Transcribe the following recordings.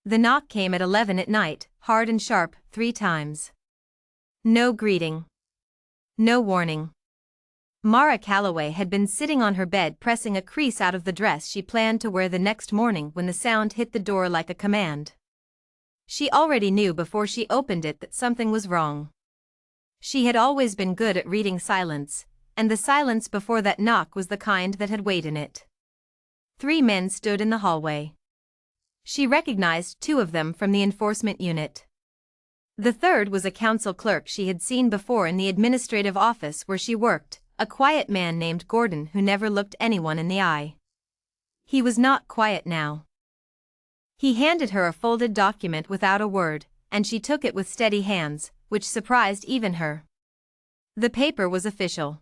The knock came at 11 at night, hard and sharp, 3 times. No greeting. No warning. Mara Calloway had been sitting on her bed pressing a crease out of the dress she planned to wear the next morning when the sound hit the door like a command. She already knew before she opened it that something was wrong. She had always been good at reading silence, and the silence before that knock was the kind that had weight in it. 3 men stood in the hallway. She recognized 2 of them from the enforcement unit. The third was a council clerk she had seen before in the administrative office where she worked, a quiet man named Gordon who never looked anyone in the eye. He was not quiet now. He handed her a folded document without a word, and she took it with steady hands, which surprised even her. The paper was official.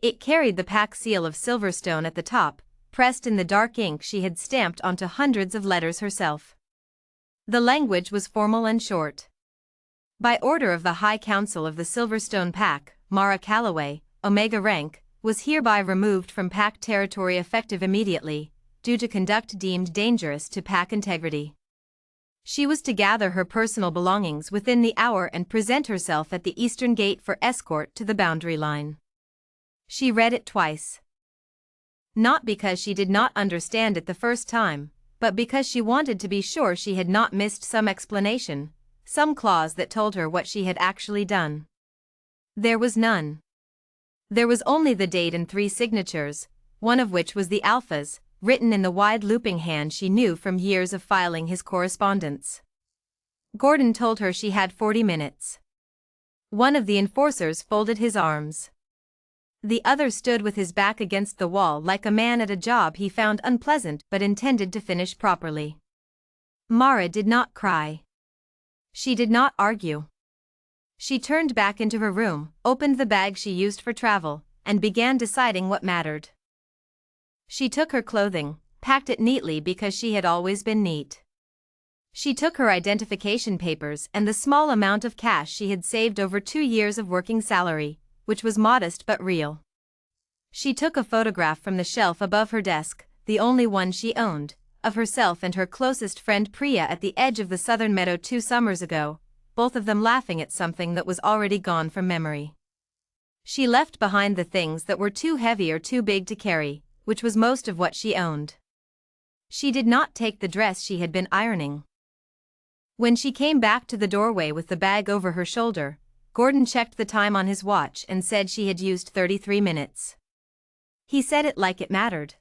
It carried the PAC seal of Silverstone at the top, pressed in the dark ink she had stamped onto hundreds of letters herself. The language was formal and short. By order of the High Council of the Silverstone PAC, Mara Calloway, Omega rank, was hereby removed from PAC territory effective immediately, due to conduct deemed dangerous to PAC integrity. She was to gather her personal belongings within the hour and present herself at the eastern gate for escort to the boundary line. She read it twice. Not because she did not understand it the first time, but because she wanted to be sure she had not missed some explanation, some clause that told her what she had actually done. There was none. There was only the date and 3 signatures, one of which was the Alpha's, written in the wide looping hand she knew from years of filing his correspondence. Gordon told her she had 40 minutes. One of the enforcers folded his arms. The other stood with his back against the wall like a man at a job he found unpleasant but intended to finish properly. Mara did not cry. She did not argue. She turned back into her room, opened the bag she used for travel, and began deciding what mattered. She took her clothing, packed it neatly because she had always been neat. She took her identification papers and the small amount of cash she had saved over 2 years of working salary, which was modest but real. She took a photograph from the shelf above her desk, the only one she owned, of herself and her closest friend Priya at the edge of the southern meadow 2 summers ago, both of them laughing at something that was already gone from memory. She left behind the things that were too heavy or too big to carry, which was most of what she owned. She did not take the dress she had been ironing. When she came back to the doorway with the bag over her shoulder, Gordon checked the time on his watch and said she had used 33 minutes. He said it like it mattered.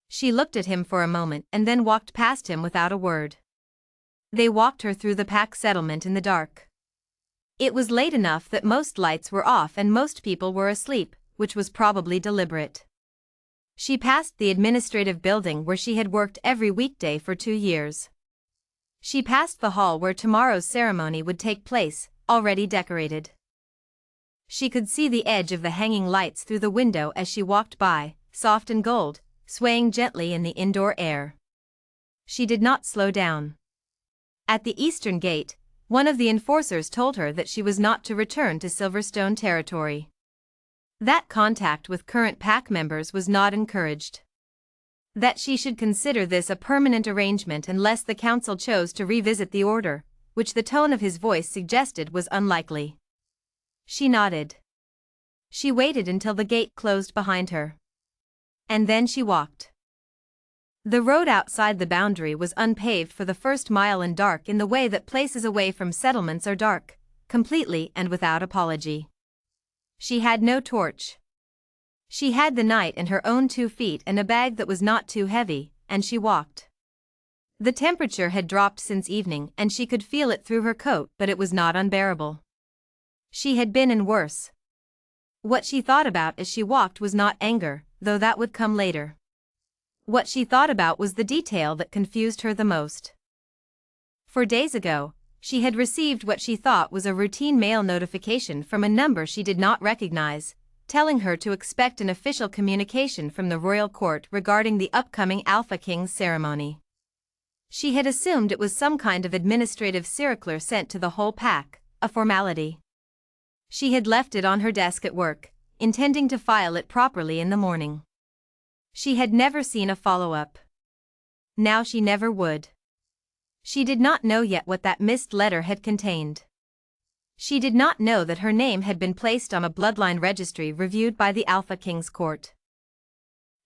She looked at him for a moment and then walked past him without a word. They walked her through the PAC settlement in the dark. It was late enough that most lights were off and most people were asleep, which was probably deliberate. She passed the administrative building where she had worked every weekday for 2 years. She passed the hall where tomorrow's ceremony would take place, already decorated. She could see the edge of the hanging lights through the window as she walked by, soft and gold, swaying gently in the indoor air. She did not slow down. At the eastern gate, one of the enforcers told her that she was not to return to Silverstone territory. That contact with current PAC members was not encouraged. That she should consider this a permanent arrangement unless the council chose to revisit the order, which the tone of his voice suggested was unlikely. She nodded. She waited until the gate closed behind her. And then she walked. The road outside the boundary was unpaved for the first mile and dark in the way that places away from settlements are dark, completely and without apology. She had no torch. She had the night and her own 2 feet and a bag that was not too heavy, and she walked. The temperature had dropped since evening and she could feel it through her coat, but it was not unbearable. She had been in worse. What she thought about as she walked was not anger, though that would come later. What she thought about was the detail that confused her the most. 4 days ago, she had received what she thought was a routine mail notification from a number she did not recognize, telling her to expect an official communication from the royal court regarding the upcoming Alpha King's ceremony. She had assumed it was some kind of administrative circular sent to the whole PAC, a formality. She had left it on her desk at work, intending to file it properly in the morning. She had never seen a follow-up. Now she never would. She did not know yet what that missed letter had contained. She did not know that her name had been placed on a bloodline registry reviewed by the Alpha King's court.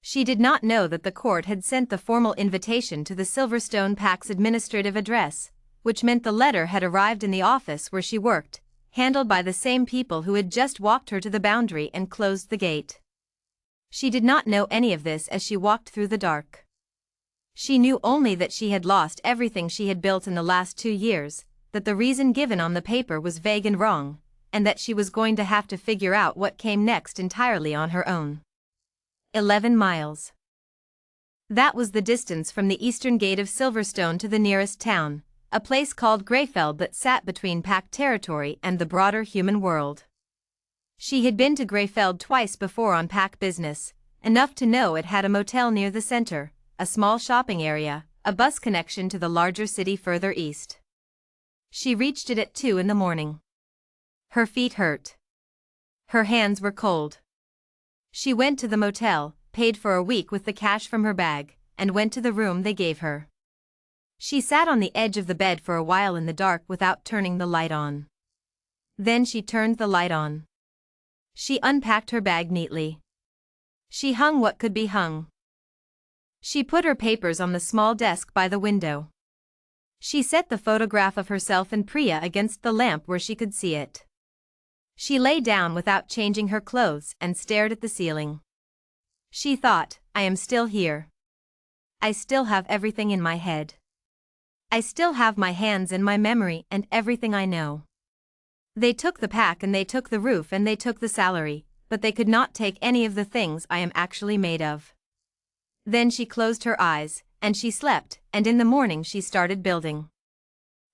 She did not know that the court had sent the formal invitation to the Silverstone Pack's administrative address, which meant the letter had arrived in the office where she worked, handled by the same people who had just walked her to the boundary and closed the gate. She did not know any of this as she walked through the dark. She knew only that she had lost everything she had built in the last 2 years, that the reason given on the paper was vague and wrong, and that she was going to have to figure out what came next entirely on her own. 11 miles. That was the distance from the eastern gate of Silverstone to the nearest town, a place called Greyfeld that sat between Pack territory and the broader human world. She had been to Greyfeld twice before on Pack business, enough to know it had a motel near the center, a small shopping area, a bus connection to the larger city further east. She reached it at 2 in the morning. Her feet hurt. Her hands were cold. She went to the motel, paid for a week with the cash from her bag, and went to the room they gave her. She sat on the edge of the bed for a while in the dark without turning the light on. Then she turned the light on. She unpacked her bag neatly. She hung what could be hung. She put her papers on the small desk by the window. She set the photograph of herself and Priya against the lamp where she could see it. She lay down without changing her clothes and stared at the ceiling. She thought, I am still here. I still have everything in my head. I still have my hands and my memory and everything I know. They took the pack and they took the roof and they took the salary, but they could not take any of the things I am actually made of. Then she closed her eyes, and she slept, and in the morning she started building.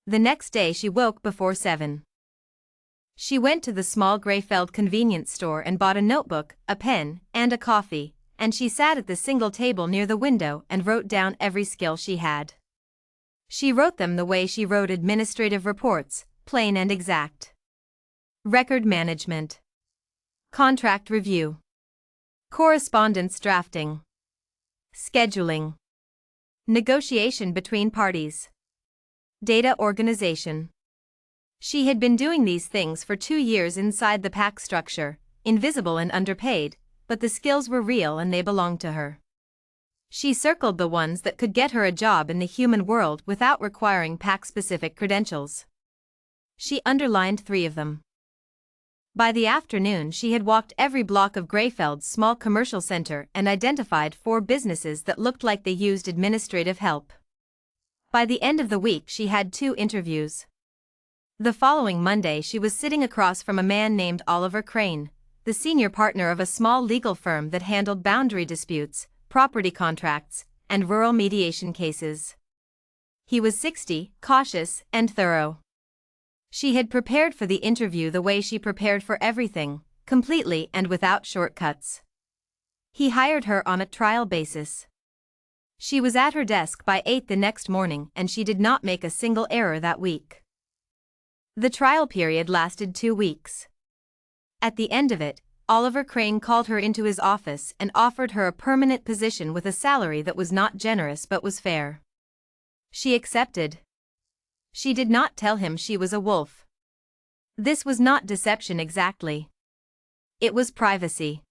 The next day she woke before 7. She went to the small Greyfeld convenience store and bought a notebook, a pen, and a coffee, and she sat at the single table near the window and wrote down every skill she had. She wrote them the way she wrote administrative reports, plain and exact. Record management. Contract review. Correspondence drafting. Scheduling. Negotiation between parties. Data organization. She had been doing these things for 2 years inside the pack structure, invisible and underpaid, but the skills were real and they belonged to her. She circled the ones that could get her a job in the human world without requiring pack-specific credentials. She underlined 3 of them. By the afternoon she had walked every block of Greyfeld's small commercial center and identified 4 businesses that looked like they used administrative help. By the end of the week she had 2 interviews. The following Monday she was sitting across from a man named Oliver Crane, the senior partner of a small legal firm that handled boundary disputes, property contracts, and rural mediation cases. He was 60, cautious, and thorough. She had prepared for the interview the way she prepared for everything, completely and without shortcuts. He hired her on a trial basis. She was at her desk by 8 the next morning and she did not make a single error that week. The trial period lasted 2 weeks. At the end of it, Oliver Crane called her into his office and offered her a permanent position with a salary that was not generous but was fair. She accepted. She did not tell him she was a wolf. This was not deception exactly. It was privacy.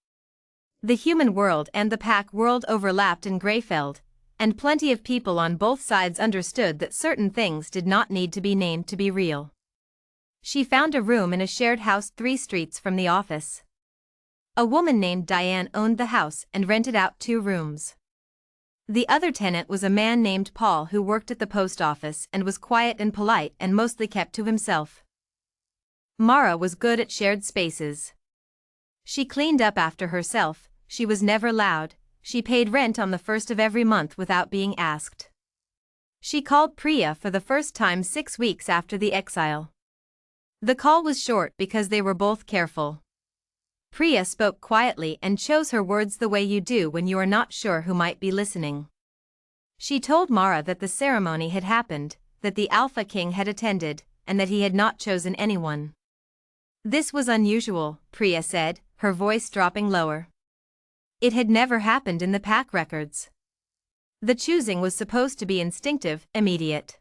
The human world and the pack world overlapped in Greyfeld, and plenty of people on both sides understood that certain things did not need to be named to be real. She found a room in a shared house 3 streets from the office. A woman named Diane owned the house and rented out 2 rooms. The other tenant was a man named Paul who worked at the post office and was quiet and polite and mostly kept to himself. Mara was good at shared spaces. She cleaned up after herself, she was never loud, she paid rent on the 1st of every month without being asked. She called Priya for the first time 6 weeks after the exile. The call was short because they were both careful. Priya spoke quietly and chose her words the way you do when you are not sure who might be listening. She told Mara that the ceremony had happened, that the Alpha King had attended, and that he had not chosen anyone. This was unusual, Priya said, her voice dropping lower. It had never happened in the pack records. The choosing was supposed to be instinctive, immediate.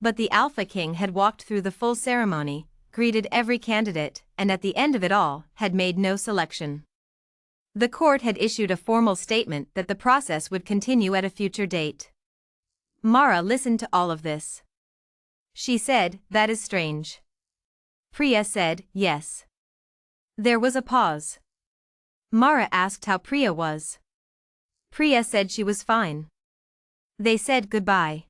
But the Alpha King had walked through the full ceremony, greeted every candidate, and at the end of it all, had made no selection. The court had issued a formal statement that the process would continue at a future date. Mara listened to all of this. She said, "That is strange." Priya said, "Yes." There was a pause. Mara asked how Priya was. Priya said she was fine. They said goodbye.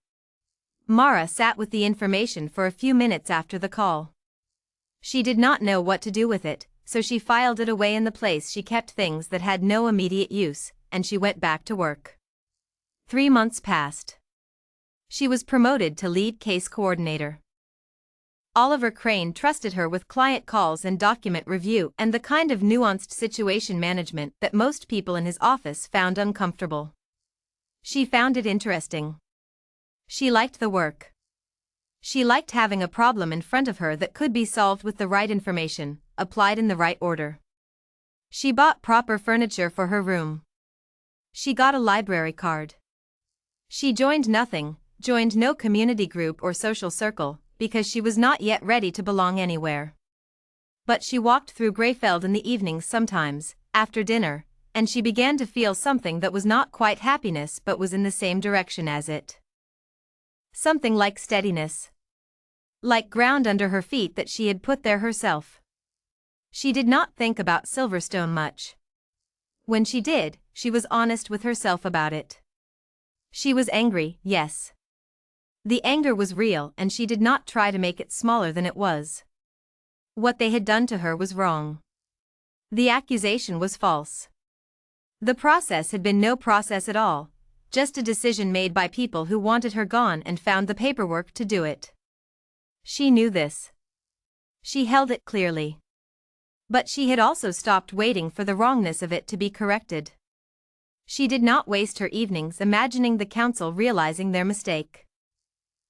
Mara sat with the information for a few minutes after the call. She did not know what to do with it, so she filed it away in the place she kept things that had no immediate use, and she went back to work. 3 months passed. She was promoted to lead case coordinator. Oliver Crane trusted her with client calls and document review and the kind of nuanced situation management that most people in his office found uncomfortable. She found it interesting. She liked the work. She liked having a problem in front of her that could be solved with the right information, applied in the right order. She bought proper furniture for her room. She got a library card. She joined no community group or social circle, because she was not yet ready to belong anywhere. But she walked through Greyfeld in the evenings sometimes, after dinner, and she began to feel something that was not quite happiness but was in the same direction as it. Something like steadiness. Like ground under her feet that she had put there herself. She did not think about Silverstone much. When she did, she was honest with herself about it. She was angry, yes. The anger was real and she did not try to make it smaller than it was. What they had done to her was wrong. The accusation was false. The process had been no process at all, just a decision made by people who wanted her gone and found the paperwork to do it. She knew this. She held it clearly. But she had also stopped waiting for the wrongness of it to be corrected. She did not waste her evenings imagining the council realizing their mistake.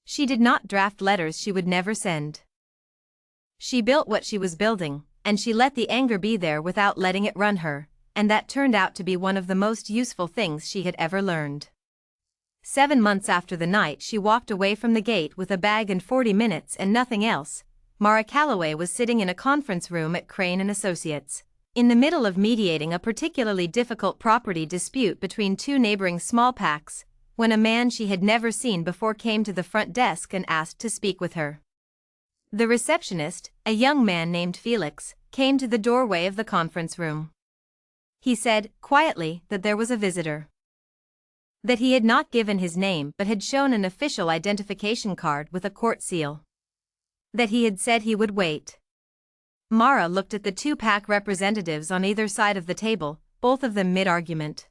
She did not draft letters she would never send. She built what she was building, and she let the anger be there without letting it run her, and that turned out to be one of the most useful things she had ever learned. 7 months after the night she walked away from the gate with a bag and 40 minutes and nothing else, Mara Calloway was sitting in a conference room at Crane & Associates, in the middle of mediating a particularly difficult property dispute between 2 neighboring small packs, when a man she had never seen before came to the front desk and asked to speak with her. The receptionist, a young man named Felix, came to the doorway of the conference room. He said, quietly, that there was a visitor. That he had not given his name but had shown an official identification card with a court seal. That he had said he would wait. Mara looked at the 2 pack representatives on either side of the table, both of them mid-argument.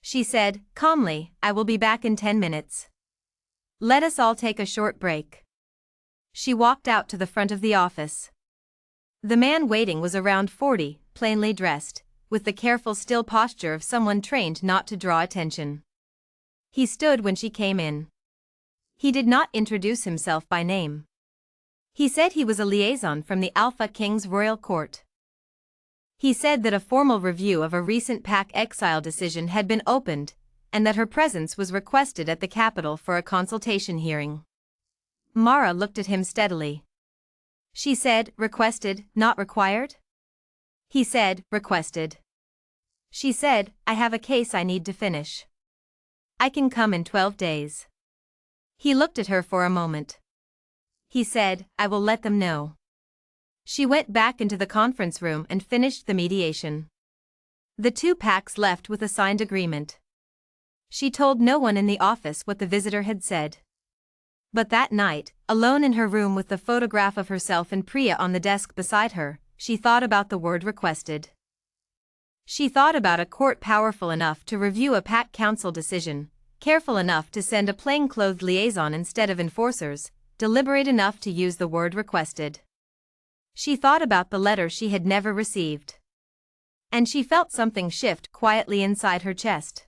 She said, calmly, "I will be back in 10 minutes. Let us all take a short break." She walked out to the front of the office. The man waiting was around 40, plainly dressed, with the careful still posture of someone trained not to draw attention. He stood when she came in. He did not introduce himself by name. He said he was a liaison from the Alpha King's royal court. He said that a formal review of a recent pack exile decision had been opened, and that her presence was requested at the capital for a consultation hearing. Mara looked at him steadily. She said, "Requested, not required?" He said, "Requested." She said, "I have a case I need to finish. I can come in 12 days. He looked at her for a moment. He said, "I will let them know." She went back into the conference room and finished the mediation. The 2 packs left with a signed agreement. She told no one in the office what the visitor had said. But that night, alone in her room with the photograph of herself and Priya on the desk beside her, she thought about the word requested. She thought about a court powerful enough to review a pack council decision, careful enough to send a plain-clothed liaison instead of enforcers, deliberate enough to use the word requested. She thought about the letter she had never received. And she felt something shift quietly inside her chest.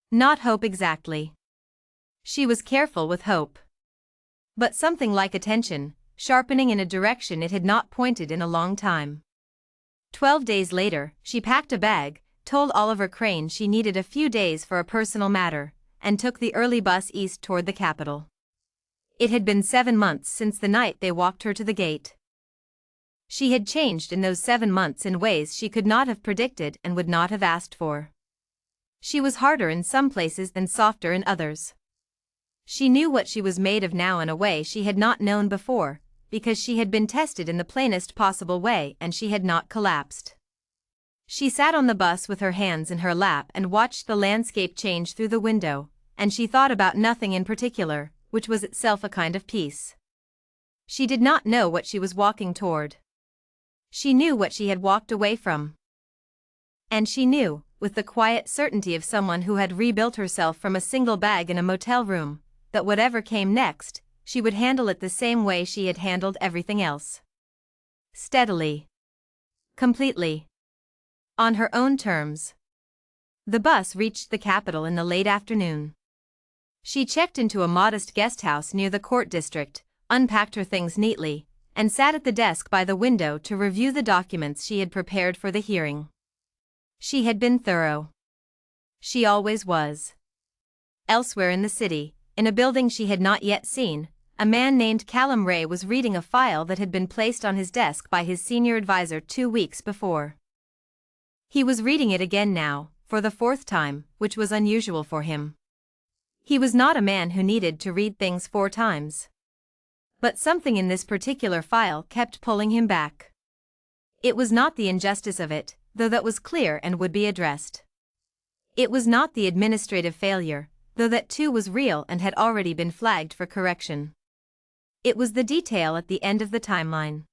Not hope exactly. She was careful with hope. But something like attention, sharpening in a direction it had not pointed in a long time. 12 days later, she packed a bag, told Oliver Crane she needed a few days for a personal matter, and took the early bus east toward the capital. It had been 7 months since the night they walked her to the gate. She had changed in those 7 months in ways she could not have predicted and would not have asked for. She was harder in some places and softer in others. She knew what she was made of now in a way she had not known before, because she had been tested in the plainest possible way and she had not collapsed. She sat on the bus with her hands in her lap and watched the landscape change through the window, and she thought about nothing in particular, which was itself a kind of peace. She did not know what she was walking toward. She knew what she had walked away from. And she knew, with the quiet certainty of someone who had rebuilt herself from a single bag in a motel room, that whatever came next, she would handle it the same way she had handled everything else. Steadily. Completely. On her own terms. The bus reached the capital in the late afternoon. She checked into a modest guest house near the court district, unpacked her things neatly, and sat at the desk by the window to review the documents she had prepared for the hearing. She had been thorough. She always was. Elsewhere in the city, in a building she had not yet seen, a man named Calloway was reading a file that had been placed on his desk by his senior advisor 2 weeks before. He was reading it again now, for the 4th time, which was unusual for him. He was not a man who needed to read things 4 times. But something in this particular file kept pulling him back. It was not the injustice of it, though that was clear and would be addressed. It was not the administrative failure, though that too was real and had already been flagged for correction. It was the detail at the end of the timeline.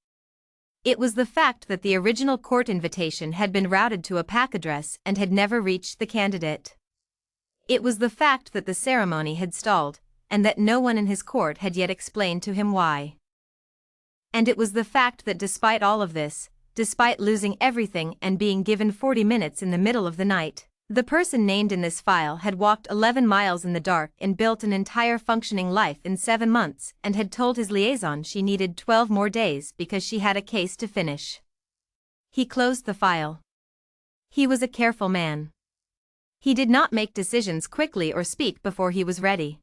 It was the fact that the original court invitation had been routed to a pack address and had never reached the candidate. It was the fact that the ceremony had stalled, and that no one in his court had yet explained to him why. And it was the fact that despite all of this, despite losing everything and being given 40 minutes in the middle of the night, the person named in this file had walked 11 miles in the dark and built an entire functioning life in 7 months and had told his liaison she needed 12 more days because she had a case to finish. He closed the file. He was a careful man. He did not make decisions quickly or speak before he was ready.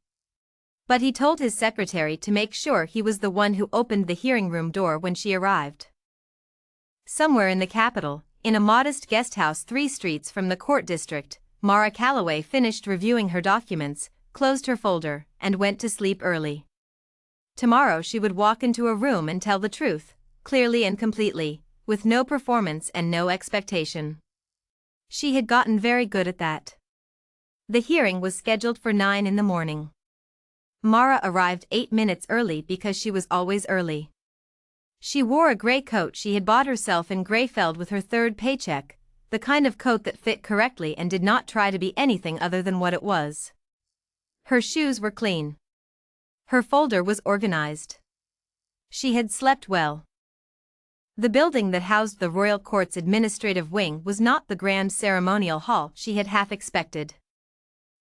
But he told his secretary to make sure he was the one who opened the hearing room door when she arrived. Somewhere in the capital, in a modest guest house 3 streets from the court district, Mara Calloway finished reviewing her documents, closed her folder, and went to sleep early. Tomorrow she would walk into a room and tell the truth, clearly and completely, with no performance and no expectation. She had gotten very good at that. The hearing was scheduled for 9 in the morning. Mara arrived 8 minutes early because she was always early. She wore a gray coat she had bought herself in Greyfeld with her 3rd paycheck, the kind of coat that fit correctly and did not try to be anything other than what it was. Her shoes were clean. Her folder was organized. She had slept well. The building that housed the Royal Court's administrative wing was not the grand ceremonial hall she had half expected.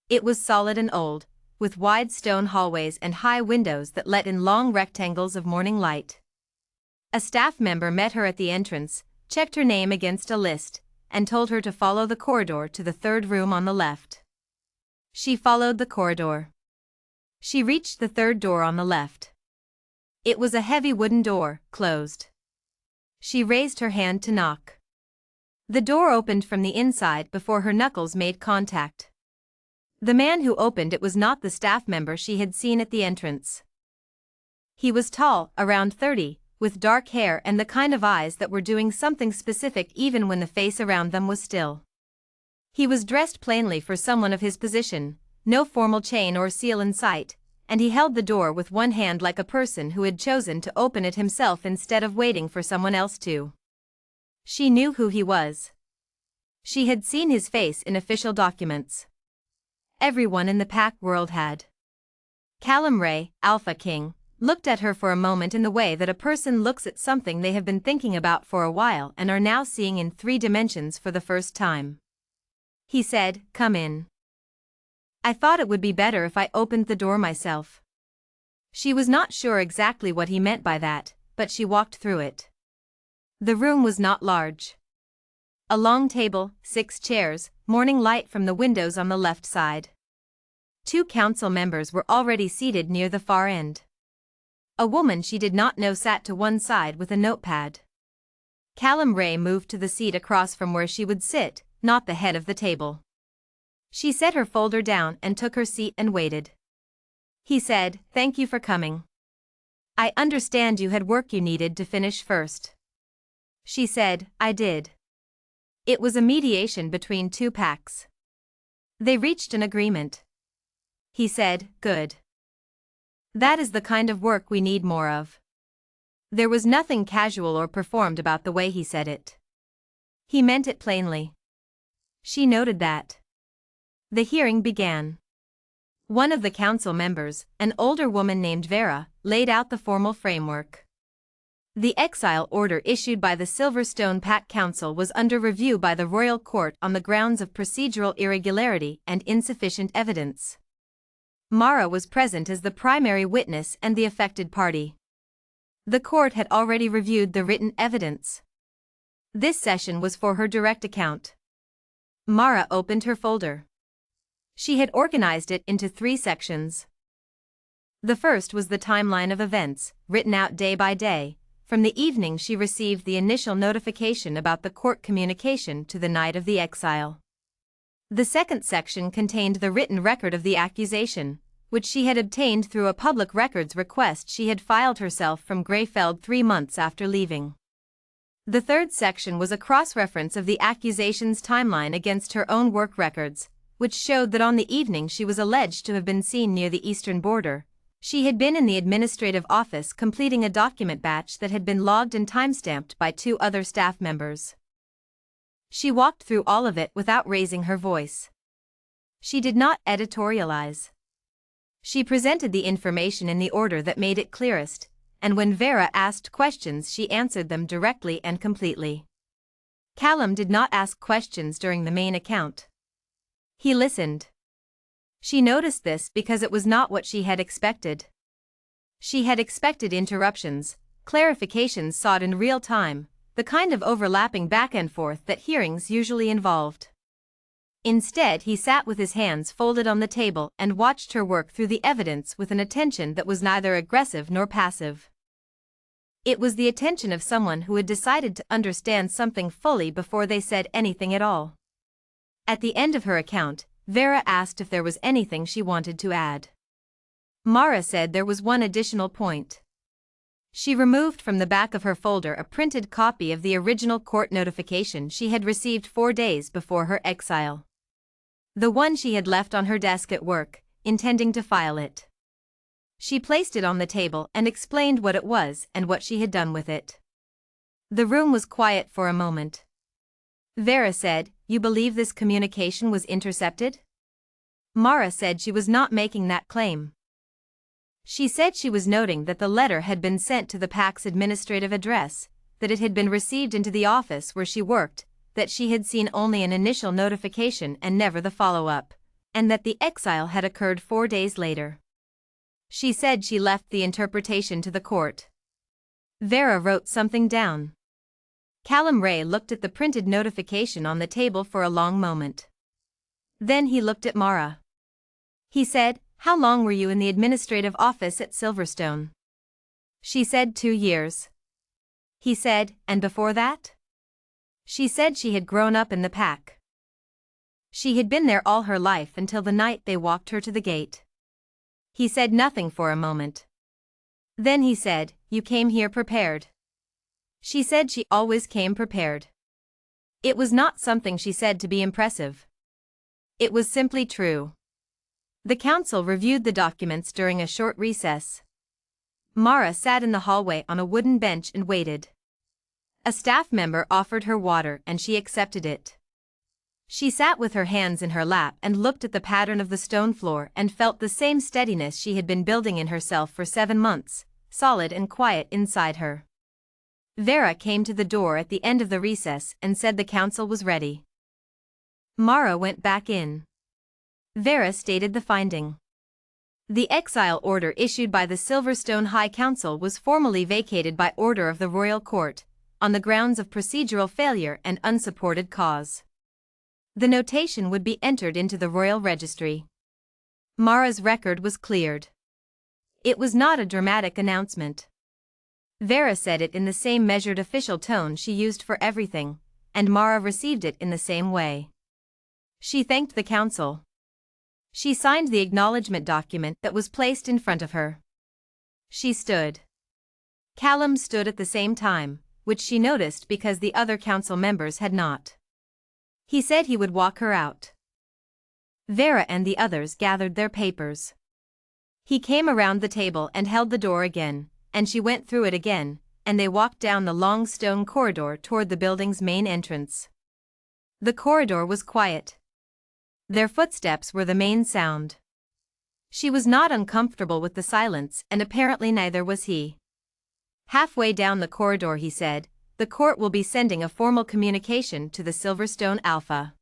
It was solid and old, with wide stone hallways and high windows that let in long rectangles of morning light. A staff member met her at the entrance, checked her name against a list, and told her to follow the corridor to the 3rd room on the left. She followed the corridor. She reached the 3rd door on the left. It was a heavy wooden door, closed. She raised her hand to knock. The door opened from the inside before her knuckles made contact. The man who opened it was not the staff member she had seen at the entrance. He was tall, around 30, with dark hair and the kind of eyes that were doing something specific even when the face around them was still. He was dressed plainly for someone of his position, no formal chain or seal in sight, and he held the door with one hand like a person who had chosen to open it himself instead of waiting for someone else to. She knew who he was. She had seen his face in official documents. Everyone in the pack world had. Calloway, Alpha King, looked at her for a moment in the way that a person looks at something they have been thinking about for a while and are now seeing in 3 dimensions for the first time. He said, "Come in." "I thought it would be better if I opened the door myself." She was not sure exactly what he meant by that, but she walked through it. The room was not large. A long table, 6 chairs, morning light from the windows on the left side. 2 council members were already seated near the far end. A woman she did not know sat to one side with a notepad. Calloway moved to the seat across from where she would sit, not the head of the table. She set her folder down and took her seat and waited. He said, "Thank you for coming. I understand you had work you needed to finish first." She said, "I did." It was a mediation between two packs. They reached an agreement. He said, "Good. That is the kind of work we need more of." There was nothing casual or performed about the way he said it. He meant it plainly. She noted that. The hearing began. One of the council members, an older woman named Vera, laid out the formal framework. The exile order issued by the Silverstone Pack Council was under review by the Royal Court on the grounds of procedural irregularity and insufficient evidence. Mara was present as the primary witness and the affected party. The court had already reviewed the written evidence. This session was for her direct account. Mara opened her folder. She had organized it into 3 sections. The first was the timeline of events, written out day by day, from the evening she received the initial notification about the court communication to the night of the exile. The second section contained the written record of the accusation, which she had obtained through a public records request she had filed herself from Greyfeld 3 months after leaving. The third section was a cross-reference of the accusation's timeline against her own work records, which showed that on the evening she was alleged to have been seen near the eastern border, she had been in the administrative office completing a document batch that had been logged and timestamped by 2 other staff members. She walked through all of it without raising her voice. She did not editorialize. She presented the information in the order that made it clearest, and when Vera asked questions she answered them directly and completely. Callum did not ask questions during the main account. He listened. She noticed this because it was not what she had expected. She had expected interruptions, clarifications sought in real time, the kind of overlapping back and forth that hearings usually involved. Instead, he sat with his hands folded on the table and watched her work through the evidence with an attention that was neither aggressive nor passive. It was the attention of someone who had decided to understand something fully before they said anything at all. At the end of her account, Vera asked if there was anything she wanted to add. Mara said there was one additional point. She removed from the back of her folder a printed copy of the original court notification she had received 4 days before her exile. The one she had left on her desk at work, intending to file it. She placed it on the table and explained what it was and what she had done with it. The room was quiet for a moment. Vera said, "You believe this communication was intercepted?" Mara said she was not making that claim. She said she was noting that the letter had been sent to the PAC's administrative address, that it had been received into the office where she worked, that she had seen only an initial notification and never the follow-up, and that the exile had occurred 4 days later. She said she left the interpretation to the court. Vera wrote something down. Calloway looked at the printed notification on the table for a long moment. Then he looked at Mara. He said, "How long were you in the administrative office at Silverstone?" She said 2 years. He said, "And before that?" She said she had grown up in the pack. She had been there all her life until the night they walked her to the gate. He said nothing for a moment. Then he said, "You came here prepared." She said she always came prepared. It was not something she said to be impressive. It was simply true. The council reviewed the documents during a short recess. Mara sat in the hallway on a wooden bench and waited. A staff member offered her water and she accepted it. She sat with her hands in her lap and looked at the pattern of the stone floor and felt the same steadiness she had been building in herself for 7 months, solid and quiet inside her. Vera came to the door at the end of the recess and said the council was ready. Mara went back in. Vera stated the finding. The exile order issued by the Silverstone High Council was formally vacated by order of the Royal Court, on the grounds of procedural failure and unsupported cause. The notation would be entered into the Royal Registry. Mara's record was cleared. It was not a dramatic announcement. Vera said it in the same measured official tone she used for everything, and Mara received it in the same way. She thanked the council. She signed the acknowledgement document that was placed in front of her. She stood. Callum stood at the same time, which she noticed because the other council members had not. He said he would walk her out. Vera and the others gathered their papers. He came around the table and held the door again, and she went through it again, and they walked down the long stone corridor toward the building's main entrance. The corridor was quiet. Their footsteps were the main sound. She was not uncomfortable with the silence, and apparently neither was he. Halfway down the corridor he said, "The court will be sending a formal communication to the Silverstone Alpha.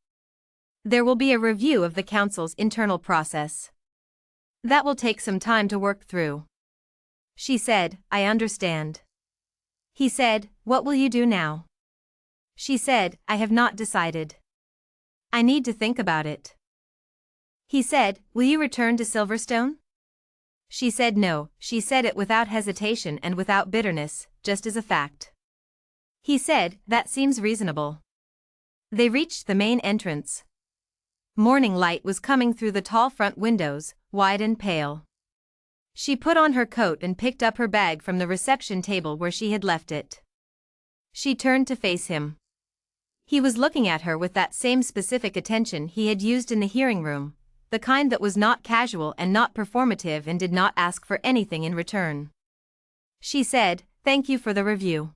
There will be a review of the council's internal process. That will take some time to work through." She said, "I understand." He said, "What will you do now?" She said, "I have not decided. I need to think about it." He said, "Will you return to Silverstone?" She said no. She said it without hesitation and without bitterness, just as a fact. He said, "That seems reasonable." They reached the main entrance. Morning light was coming through the tall front windows, wide and pale. She put on her coat and picked up her bag from the reception table where she had left it. She turned to face him. He was looking at her with that same specific attention he had used in the hearing room, the kind that was not casual and not performative and did not ask for anything in return. She said, "Thank you for the review.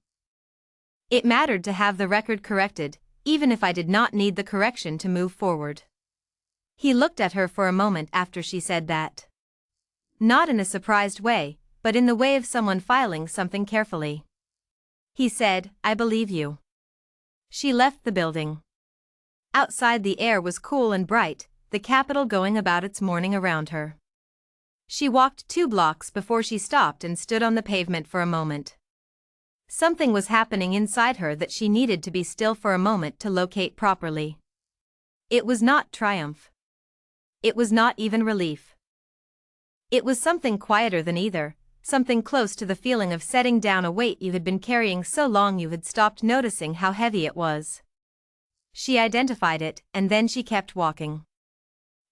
It mattered to have the record corrected, even if I did not need the correction to move forward." He looked at her for a moment after she said that. Not in a surprised way, but in the way of someone filing something carefully. He said, "I believe you." She left the building. Outside the air was cool and bright, the capital going about its morning around her. She walked 2 blocks before she stopped and stood on the pavement for a moment. Something was happening inside her that she needed to be still for a moment to locate properly. It was not triumph. It was not even relief. It was something quieter than either, something close to the feeling of setting down a weight you had been carrying so long you had stopped noticing how heavy it was. She identified it, and then she kept walking.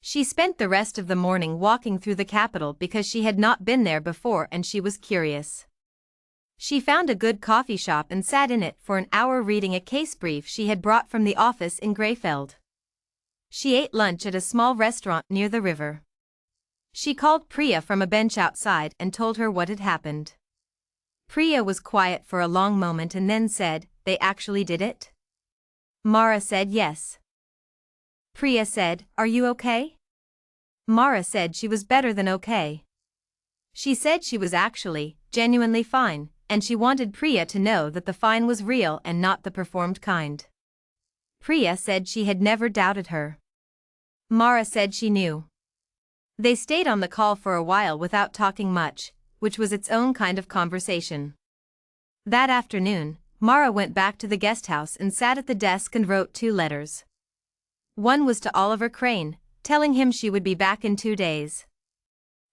She spent the rest of the morning walking through the capital because she had not been there before and she was curious. She found a good coffee shop and sat in it for an hour reading a case brief she had brought from the office in Greyfeld. She ate lunch at a small restaurant near the river. She called Priya from a bench outside and told her what had happened. Priya was quiet for a long moment and then said, "They actually did it?" Mara said yes. Priya said, "Are you okay?" Mara said she was better than okay. She said she was actually, genuinely fine, and she wanted Priya to know that the fine was real and not the performed kind. Priya said she had never doubted her. Mara said she knew. They stayed on the call for a while without talking much, which was its own kind of conversation. That afternoon, Mara went back to the guest house and sat at the desk and wrote 2 letters. One was to Oliver Crane, telling him she would be back in 2 days.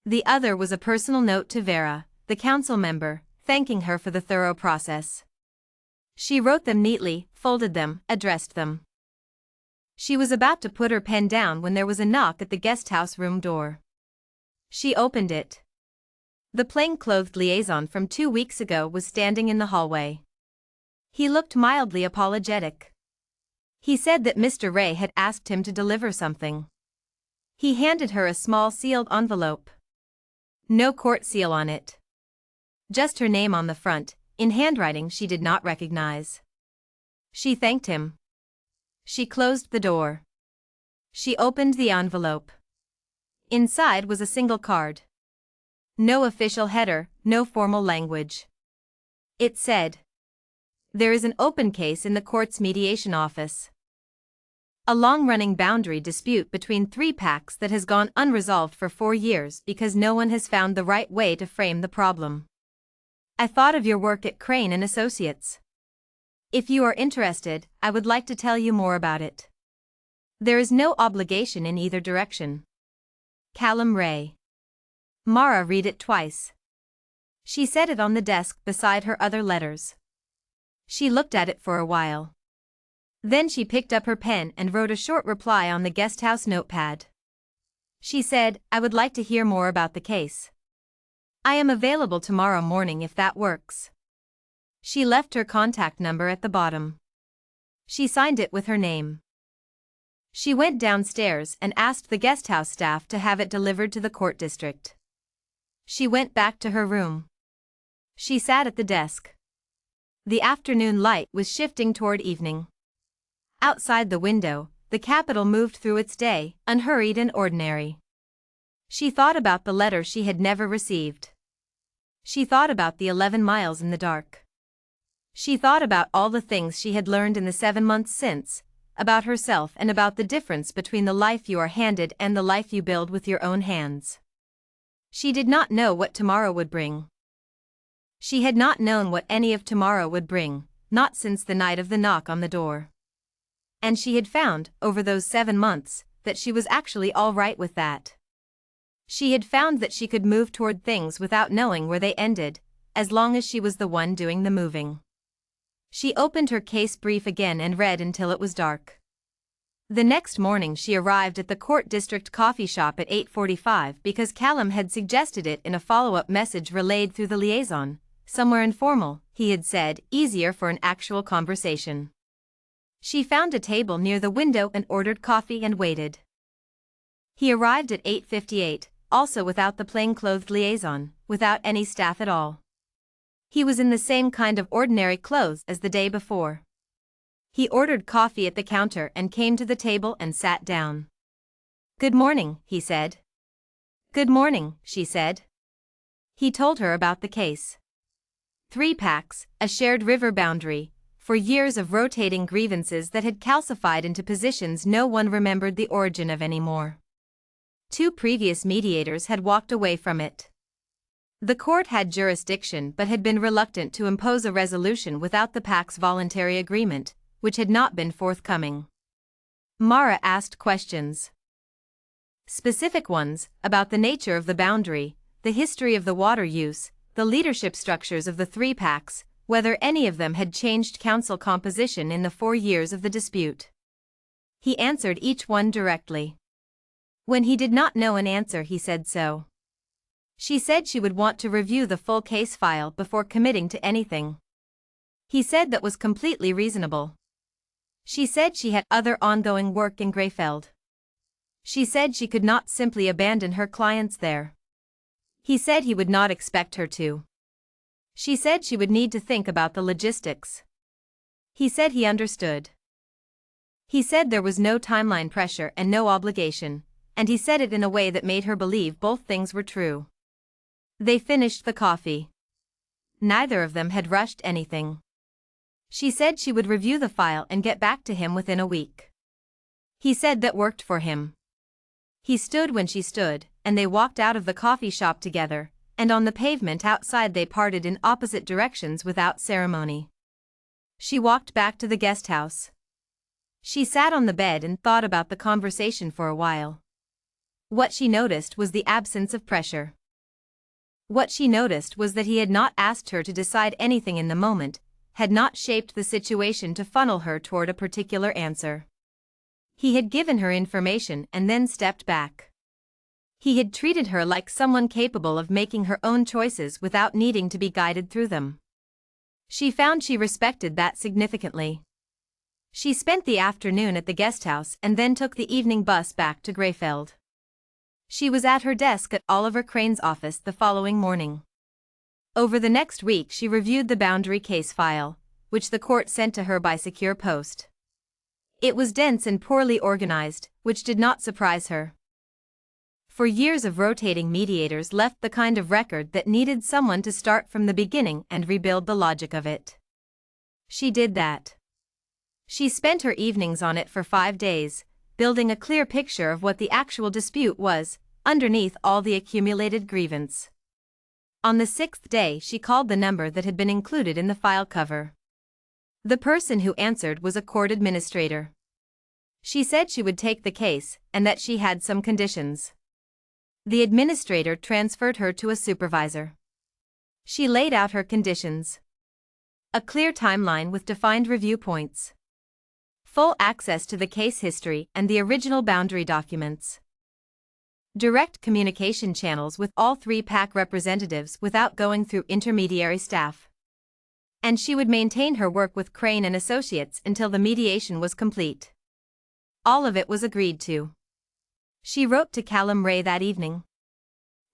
The other was a personal note to Vera, the council member, thanking her for the thorough process. She wrote them neatly, folded them, addressed them. She was about to put her pen down when there was a knock at the guest house room door. She opened it. The plain-clothed liaison from 2 weeks ago was standing in the hallway. He looked mildly apologetic. He said that Mr. Ray had asked him to deliver something. He handed her a small sealed envelope. No court seal on it. Just her name on the front, in handwriting she did not recognize. She thanked him. She closed the door. She opened the envelope. Inside was a single card. No official header, no formal language. It said, "There is an open case in the court's mediation office. A long-running boundary dispute between 3 packs that has gone unresolved for 4 years because no one has found the right way to frame the problem. I thought of your work at Crane and Associates. If you are interested, I would like to tell you more about it. There is no obligation in either direction. Callum Ray." Mara read it twice. She set it on the desk beside her other letters. She looked at it for a while. Then she picked up her pen and wrote a short reply on the guesthouse notepad. She said, "I would like to hear more about the case. I am available tomorrow morning if that works." She left her contact number at the bottom. She signed it with her name. She went downstairs and asked the guesthouse staff to have it delivered to the court district. She went back to her room. She sat at the desk. The afternoon light was shifting toward evening. Outside the window, the capital moved through its day, unhurried and ordinary. She thought about the letter she had never received. She thought about the 11 miles in the dark. She thought about all the things she had learned in the 7 months since, about herself and about the difference between the life you are handed and the life you build with your own hands. She did not know what tomorrow would bring. She had not known what any of tomorrow would bring, not since the night of the knock on the door. And she had found, over those 7 months, that she was actually all right with that. She had found that she could move toward things without knowing where they ended, as long as she was the one doing the moving. She opened her case brief again and read until it was dark. The next morning she arrived at the court district coffee shop at 8:45 because Callum had suggested it in a follow-up message relayed through the liaison. "Somewhere informal," he had said, "easier for an actual conversation." She found a table near the window and ordered coffee and waited. He arrived at 8:58, also without the plain-clothed liaison, without any staff at all. He was in the same kind of ordinary clothes as the day before. He ordered coffee at the counter and came to the table and sat down. "Good morning," he said. "Good morning," she said. He told her about the case. 3 packs, a shared river boundary, for years of rotating grievances that had calcified into positions no one remembered the origin of anymore. 2 previous mediators had walked away from it. The court had jurisdiction but had been reluctant to impose a resolution without the pack's voluntary agreement, which had not been forthcoming. Mara asked questions. Specific ones, about the nature of the boundary, the history of the water use, the leadership structures of the 3 packs, whether any of them had changed council composition in the 4 years of the dispute. He answered each one directly. When he did not know an answer, he said so. She said she would want to review the full case file before committing to anything. He said that was completely reasonable. She said she had other ongoing work in Greyfeld. She said she could not simply abandon her clients there. He said he would not expect her to. She said she would need to think about the logistics. He said he understood. He said there was no timeline pressure and no obligation, and he said it in a way that made her believe both things were true. They finished the coffee. Neither of them had rushed anything. She said she would review the file and get back to him within a week. He said that worked for him. He stood when she stood, and they walked out of the coffee shop together, and on the pavement outside they parted in opposite directions without ceremony. She walked back to the guest house. She sat on the bed and thought about the conversation for a while. What she noticed was the absence of pressure. What she noticed was that he had not asked her to decide anything in the moment, had not shaped the situation to funnel her toward a particular answer. He had given her information and then stepped back. He had treated her like someone capable of making her own choices without needing to be guided through them. She found she respected that significantly. She spent the afternoon at the guesthouse and then took the evening bus back to Greyfeld. She was at her desk at Oliver Crane's office the following morning. Over the next week she reviewed the boundary case file, which the court sent to her by secure post. It was dense and poorly organized, which did not surprise her. For years of rotating mediators left the kind of record that needed someone to start from the beginning and rebuild the logic of it. She did that. She spent her evenings on it for 5 days, building a clear picture of what the actual dispute was, underneath all the accumulated grievance. On the 6th day she called the number that had been included in the file cover. The person who answered was a court administrator. She said she would take the case, and that she had some conditions. The administrator transferred her to a supervisor. She laid out her conditions. A clear timeline with defined review points. Full access to the case history and the original boundary documents. Direct communication channels with all 3 PAC representatives without going through intermediary staff. And she would maintain her work with Crane and Associates until the mediation was complete. All of it was agreed to. She wrote to Calloway that evening.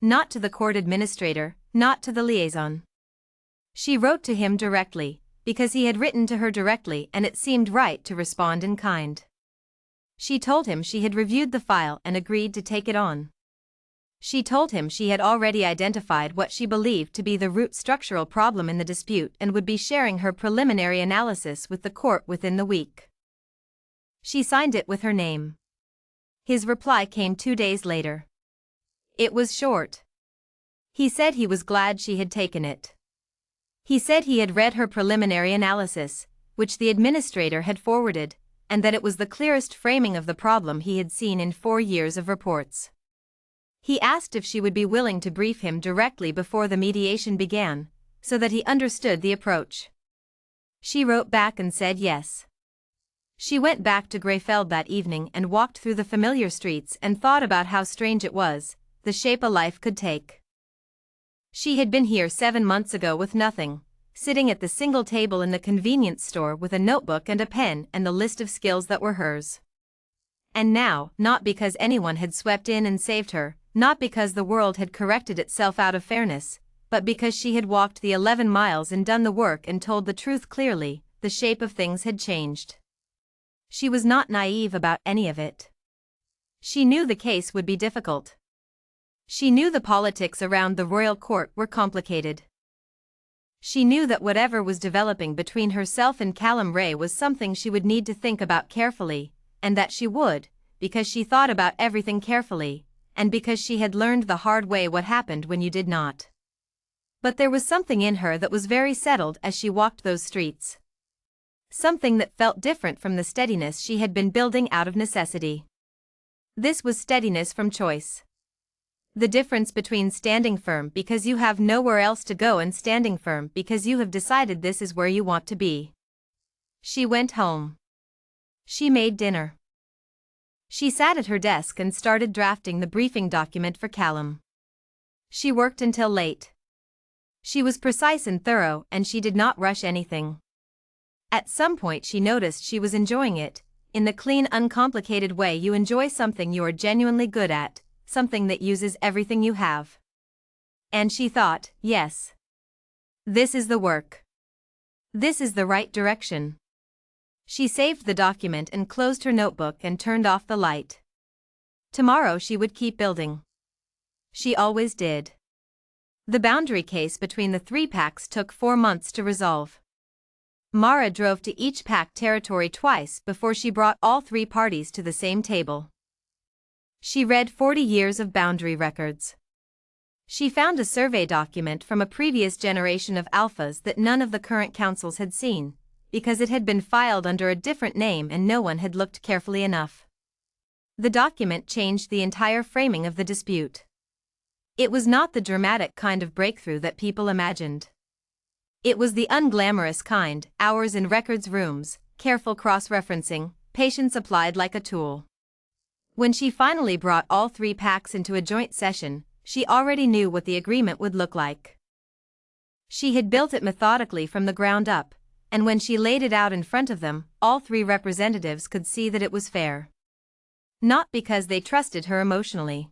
Not to the court administrator, not to the liaison. She wrote to him directly, because he had written to her directly and it seemed right to respond in kind. She told him she had reviewed the file and agreed to take it on. She told him she had already identified what she believed to be the root structural problem in the dispute and would be sharing her preliminary analysis with the court within the week. She signed it with her name. His reply came 2 days later. It was short. He said he was glad she had taken it. He said he had read her preliminary analysis, which the administrator had forwarded, and that it was the clearest framing of the problem he had seen in 4 years of reports. He asked if she would be willing to brief him directly before the mediation began, so that he understood the approach. She wrote back and said yes. She went back to Greyfeld that evening and walked through the familiar streets and thought about how strange it was, the shape a life could take. She had been here 7 months ago with nothing, sitting at the single table in the convenience store with a notebook and a pen and the list of skills that were hers. And now, not because anyone had swept in and saved her, not because the world had corrected itself out of fairness, but because she had walked the 11 miles and done the work and told the truth clearly, the shape of things had changed. She was not naive about any of it. She knew the case would be difficult. She knew the politics around the royal court were complicated. She knew that whatever was developing between herself and Calloway was something she would need to think about carefully, and that she would, because she thought about everything carefully, and because she had learned the hard way what happened when you did not. But there was something in her that was very settled as she walked those streets. Something that felt different from the steadiness she had been building out of necessity. This was steadiness from choice. The difference between standing firm because you have nowhere else to go and standing firm because you have decided this is where you want to be. She went home. She made dinner. She sat at her desk and started drafting the briefing document for Callum. She worked until late. She was precise and thorough and she did not rush anything. At some point she noticed she was enjoying it, in the clean, uncomplicated way you enjoy something you are genuinely good at, something that uses everything you have. And she thought, yes. This is the work. This is the right direction. She saved the document and closed her notebook and turned off the light. Tomorrow she would keep building. She always did. The boundary case between the 3 PACs took 4 months to resolve. Mara drove to each PAC territory twice before she brought all 3 parties to the same table. She read 40 years of boundary records. She found a survey document from a previous generation of alphas that none of the current councils had seen, because it had been filed under a different name and no one had looked carefully enough. The document changed the entire framing of the dispute. It was not the dramatic kind of breakthrough that people imagined. It was the unglamorous kind, hours in records rooms, careful cross-referencing, patience applied like a tool. When she finally brought all 3 PACs into a joint session, she already knew what the agreement would look like. She had built it methodically from the ground up, and when she laid it out in front of them, all 3 representatives could see that it was fair. Not because they trusted her emotionally.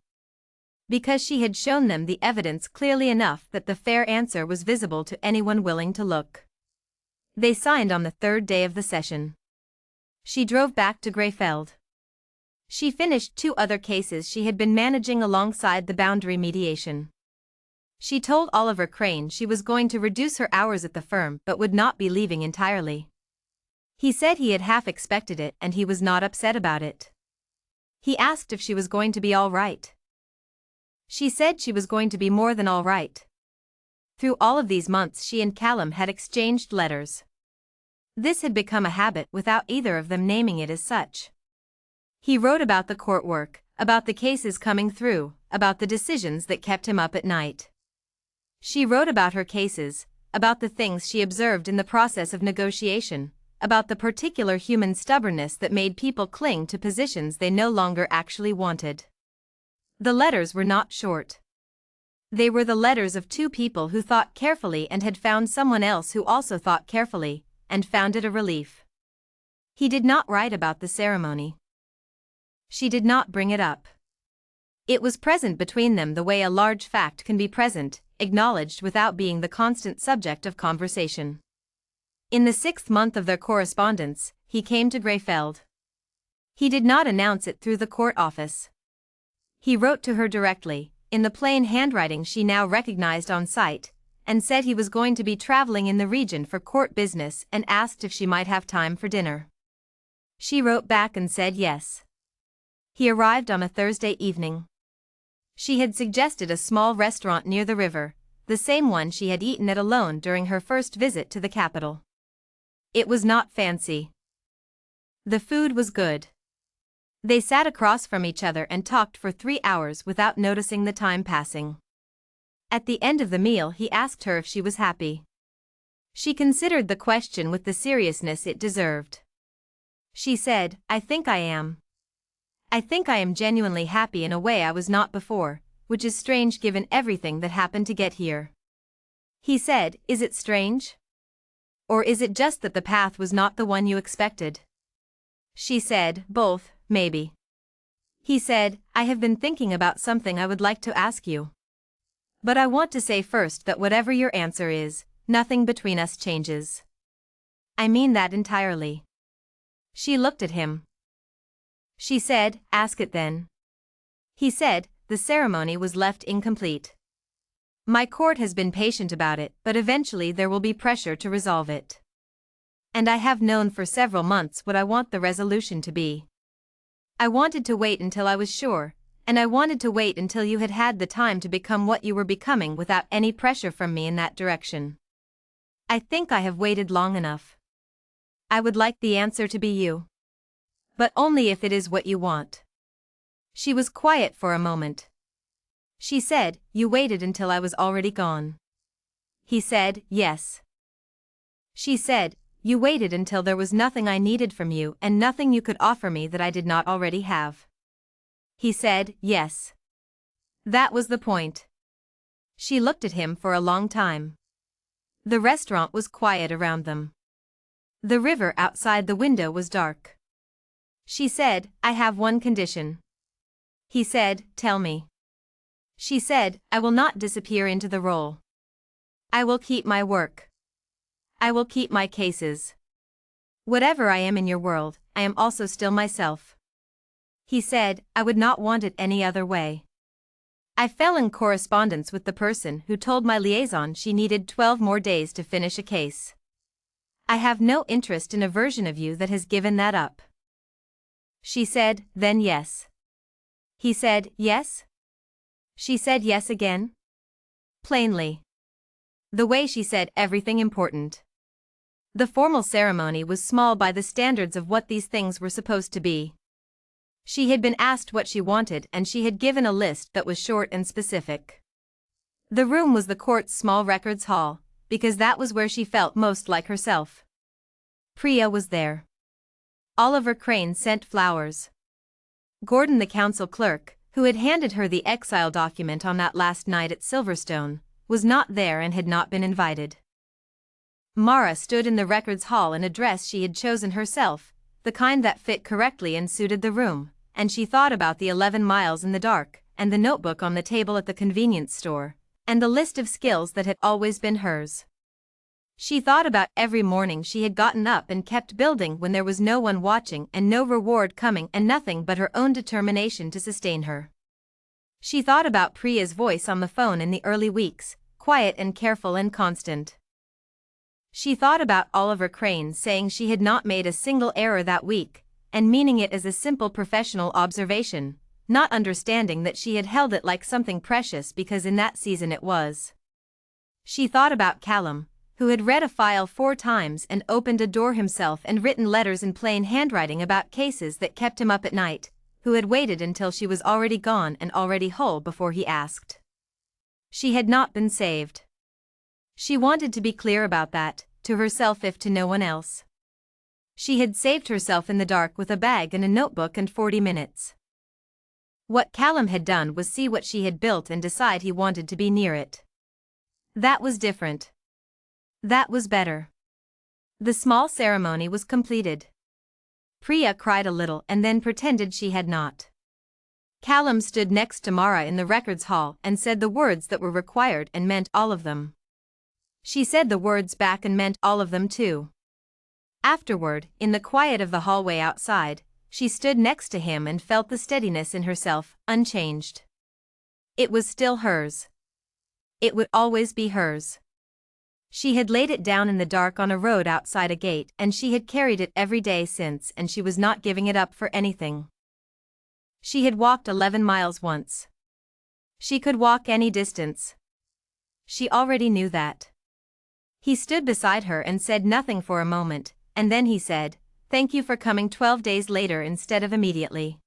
Because she had shown them the evidence clearly enough that the fair answer was visible to anyone willing to look. They signed on the 3rd day of the session. She drove back to Greyfeld. She finished 2 other cases she had been managing alongside the boundary mediation. She told Oliver Crane she was going to reduce her hours at the firm but would not be leaving entirely. He said he had half expected it and he was not upset about it. He asked if she was going to be all right. She said she was going to be more than all right. Through all of these months she and Callum had exchanged letters. This had become a habit without either of them naming it as such. He wrote about the court work, about the cases coming through, about the decisions that kept him up at night. She wrote about her cases, about the things she observed in the process of negotiation, about the particular human stubbornness that made people cling to positions they no longer actually wanted. The letters were not short. They were the letters of two people who thought carefully and had found someone else who also thought carefully, and found it a relief. He did not write about the ceremony. She did not bring it up. It was present between them the way a large fact can be present, acknowledged without being the constant subject of conversation. In the 6th month of their correspondence, he came to Greyfeld. He did not announce it through the court office. He wrote to her directly, in the plain handwriting she now recognized on sight, and said he was going to be traveling in the region for court business and asked if she might have time for dinner. She wrote back and said yes. He arrived on a Thursday evening. She had suggested a small restaurant near the river, the same one she had eaten at alone during her first visit to the capital. It was not fancy. The food was good. They sat across from each other and talked for 3 hours without noticing the time passing. At the end of the meal he asked her if she was happy. She considered the question with the seriousness it deserved. She said, "I think I am. I think I am genuinely happy in a way I was not before, which is strange given everything that happened to get here." He said, "Is it strange? Or is it just that the path was not the one you expected?" She said, "Both, maybe." He said, "I have been thinking about something I would like to ask you. But I want to say first that whatever your answer is, nothing between us changes. I mean that entirely." She looked at him. She said, "Ask it then." He said, "The ceremony was left incomplete. My court has been patient about it, but eventually there will be pressure to resolve it. And I have known for several months what I want the resolution to be. I wanted to wait until I was sure, and I wanted to wait until you had had the time to become what you were becoming without any pressure from me in that direction. I think I have waited long enough. I would like the answer to be you. But only if it is what you want." She was quiet for a moment. She said, "You waited until I was already gone." He said, "Yes." She said, "You waited until there was nothing I needed from you and nothing you could offer me that I did not already have." He said, "Yes." That was the point. She looked at him for a long time. The restaurant was quiet around them. The river outside the window was dark. She said, "I have one condition." He said, "Tell me." She said, "I will not disappear into the role. I will keep my work. I will keep my cases. Whatever I am in your world, I am also still myself." He said, "I would not want it any other way. I fell in correspondence with the person who told my liaison she needed 12 more days to finish a case. I have no interest in a version of you that has given that up." She said, "Then yes." He said, "Yes?" She said yes again. Plainly. The way she said everything important. The formal ceremony was small by the standards of what these things were supposed to be. She had been asked what she wanted and she had given a list that was short and specific. The room was the court's small records hall, because that was where she felt most like herself. Priya was there. Oliver Crane sent flowers. Gordon, the council clerk, who had handed her the exile document on that last night at Silverstone, was not there and had not been invited. Mara stood in the records hall in a dress she had chosen herself, the kind that fit correctly and suited the room, and she thought about the 11 miles in the dark, and the notebook on the table at the convenience store, and the list of skills that had always been hers. She thought about every morning she had gotten up and kept building when there was no one watching and no reward coming and nothing but her own determination to sustain her. She thought about Priya's voice on the phone in the early weeks, quiet and careful and constant. She thought about Oliver Crane saying she had not made a single error that week, and meaning it as a simple professional observation, not understanding that she had held it like something precious because in that season it was. She thought about Callum, who had read a file 4 times and opened a door himself and written letters in plain handwriting about cases that kept him up at night, who had waited until she was already gone and already whole before he asked. She had not been saved. She wanted to be clear about that, to herself if to no one else. She had saved herself in the dark with a bag and a notebook and 40 minutes. What Callum had done was see what she had built and decide he wanted to be near it. That was different. That was better. The small ceremony was completed. Priya cried a little and then pretended she had not. Callum stood next to Mara in the records hall and said the words that were required and meant all of them. She said the words back and meant all of them too. Afterward, in the quiet of the hallway outside, she stood next to him and felt the steadiness in herself, unchanged. It was still hers. It would always be hers. She had laid it down in the dark on a road outside a gate and she had carried it every day since and she was not giving it up for anything. She had walked 11 miles once. She could walk any distance. She already knew that. He stood beside her and said nothing for a moment, and then he said, "Thank you for coming 12 days later instead of immediately."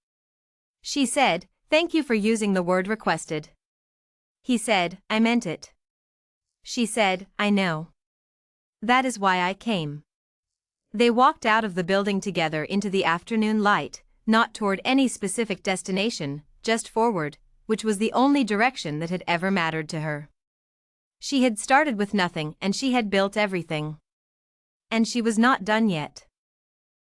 She said, "Thank you for using the word requested." He said, "I meant it." She said, "I know. That is why I came." They walked out of the building together into the afternoon light, not toward any specific destination, just forward, which was the only direction that had ever mattered to her. She had started with nothing and she had built everything. And she was not done yet.